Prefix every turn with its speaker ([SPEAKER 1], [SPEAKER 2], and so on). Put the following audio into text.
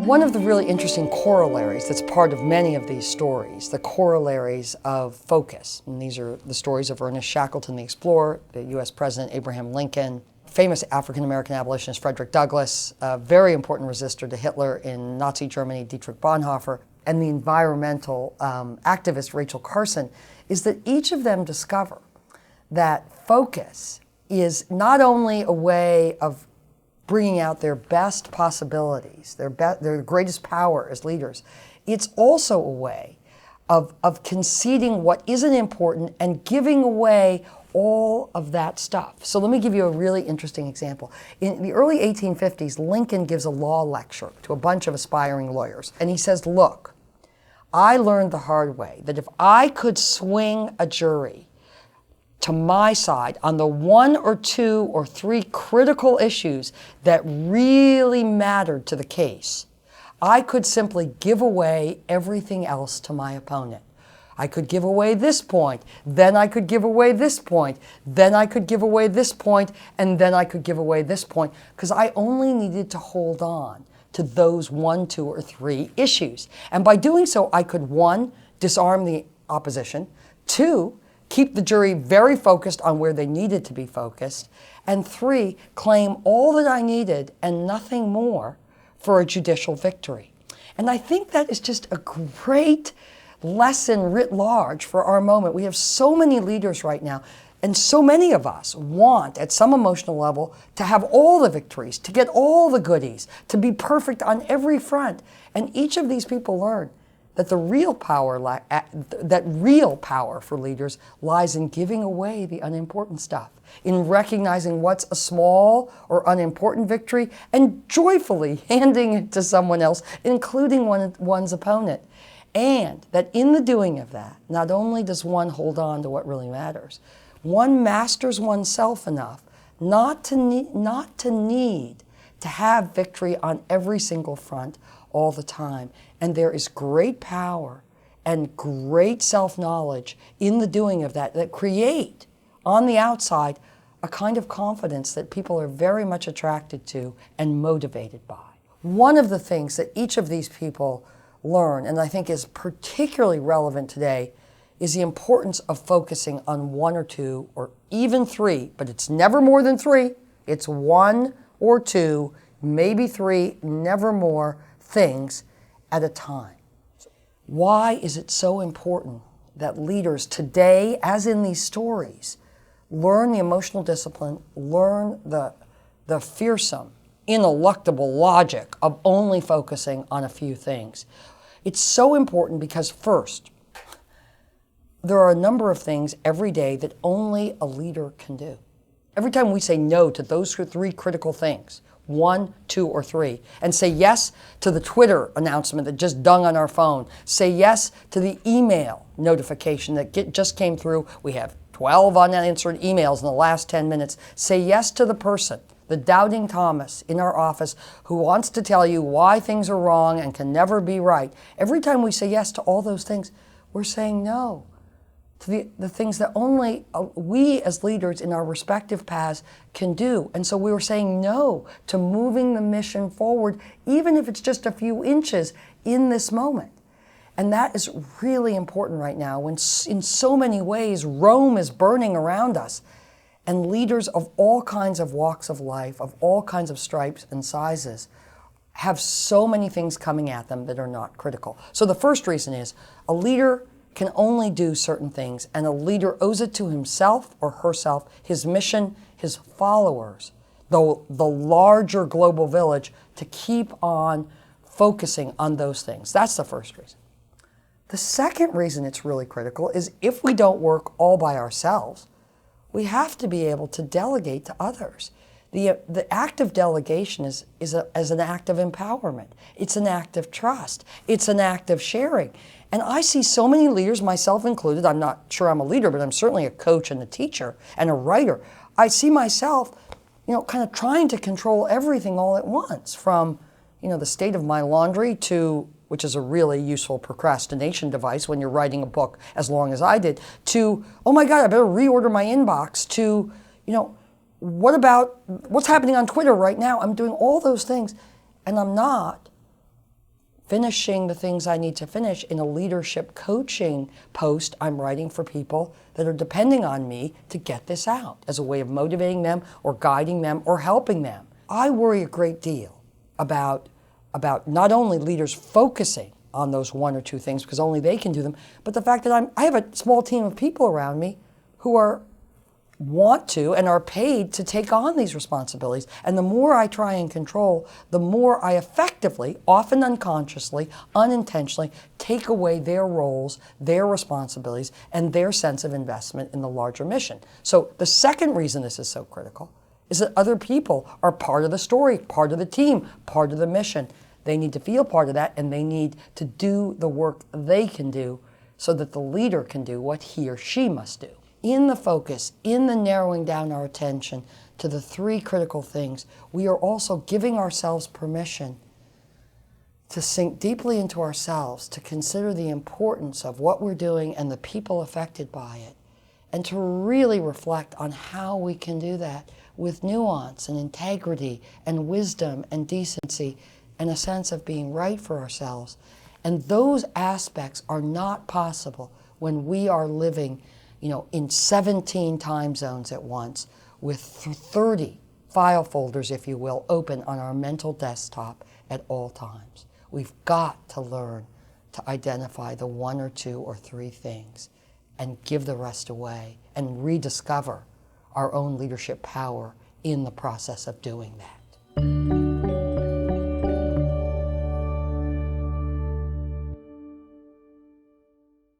[SPEAKER 1] One of the really interesting corollaries that's part of many of these stories, the corollaries of focus, and these are the stories of Ernest Shackleton, the explorer, the U.S. President Abraham Lincoln, famous African-American abolitionist Frederick Douglas, a very important resistor to Hitler in Nazi Germany, Dietrich Bonhoeffer, and the environmental activist Rachel Carson, is that each of them discover that focus is not only a way of bringing out their best possibilities, their greatest power as leaders, it's also a way of conceding what isn't important and giving away all of that stuff. So let me give you a really interesting example. In the early 1850s, Lincoln gives a law lecture to a bunch of aspiring lawyers, and he says, look, I learned the hard way that if I could swing a jury to my side on the 1 or 2 or 3 critical issues that really mattered to the case, I could simply give away everything else to my opponent. I could give away this point, then I could give away this point, then I could give away this point, and then I could give away this point, because I only needed to hold on to those 1, 2, or 3 issues. And by doing so, I could, 1, disarm the opposition, 2, keep the jury very focused on where they needed to be focused, and 3, claim all that I needed and nothing more for a judicial victory. And I think that is just a great lesson writ large for our moment. We have so many leaders right now, and so many of us want, at some emotional level, to have all the victories, to get all the goodies, to be perfect on every front. And each of these people learn that the real power, for leaders lies in giving away the unimportant stuff, in recognizing what's a small or unimportant victory and joyfully handing it to someone else, including one's opponent. And that in the doing of that, not only does one hold on to what really matters, one masters oneself enough not to need to have victory on every single front all the time. And there is great power and great self-knowledge in the doing of that create, on the outside, a kind of confidence that people are very much attracted to and motivated by. One of the things that each of these people learn, and I think is particularly relevant today, is the importance of focusing on 1 or 2 or even 3, but it's never more than 3. It's 1 or 2, maybe 3, never more things at a time. Why is it so important that leaders today, as in these stories, learn the emotional discipline, learn the fearsome, ineluctable logic of only focusing on a few things? It's so important because, first, there are a number of things every day that only a leader can do. Every time we say no to those 3 critical things, 1, 2, or 3, and say yes to the Twitter announcement that just dung on our phone, say yes to the email notification that just came through, we have 12 unanswered emails in the last 10 minutes, say yes to the person, the doubting Thomas in our office who wants to tell you why things are wrong and can never be right. Every time we say yes to all those things, we're saying no to the things that only we as leaders in our respective paths can do. And so we were saying no to moving the mission forward, even if it's just a few inches in this moment. And that is really important right now when in so many ways Rome is burning around us. And leaders of all kinds of walks of life, of all kinds of stripes and sizes, have so many things coming at them that are not critical. So the first reason is a leader can only do certain things, and a leader owes it to himself or herself, his mission, his followers, the larger global village, to keep on focusing on those things. That's the first reason. The second reason it's really critical is if we don't work all by ourselves, we have to be able to delegate to others. The act of delegation is an act of empowerment. It's an act of trust. It's an act of sharing. And I see so many leaders, myself included. I'm not sure I'm a leader, but I'm certainly a coach and a teacher and a writer. I see myself, kind of trying to control everything all at once, from, the state of my laundry to, which is a really useful procrastination device when you're writing a book as long as I did, to, oh my God, I better reorder my inbox, to, what about what's happening on Twitter right now? I'm doing all those things, and I'm not finishing the things I need to finish in a leadership coaching post I'm writing for people that are depending on me to get this out as a way of motivating them or guiding them or helping them. I worry a great deal about not only leaders focusing on those one or two things because only they can do them, but the fact that I have a small team of people around me who want to and are paid to take on these responsibilities. And the more I try and control, the more I effectively, often unconsciously, unintentionally, take away their roles, their responsibilities, and their sense of investment in the larger mission. So the second reason this is so critical is that other people are part of the story, part of the team, part of the mission. They need to feel part of that, and they need to do the work they can do so that the leader can do what he or she must do. In the focus, in the narrowing down our attention to the three critical things, we are also giving ourselves permission to sink deeply into ourselves, to consider the importance of what we're doing and the people affected by it, and to really reflect on how we can do that with nuance and integrity and wisdom and decency and a sense of being right for ourselves. And those aspects are not possible when we are living in 17 time zones at once with 30 file folders, if you will, open on our mental desktop at all times. We've got to learn to identify the one or two or three things and give the rest away and rediscover our own leadership power in the process of doing that.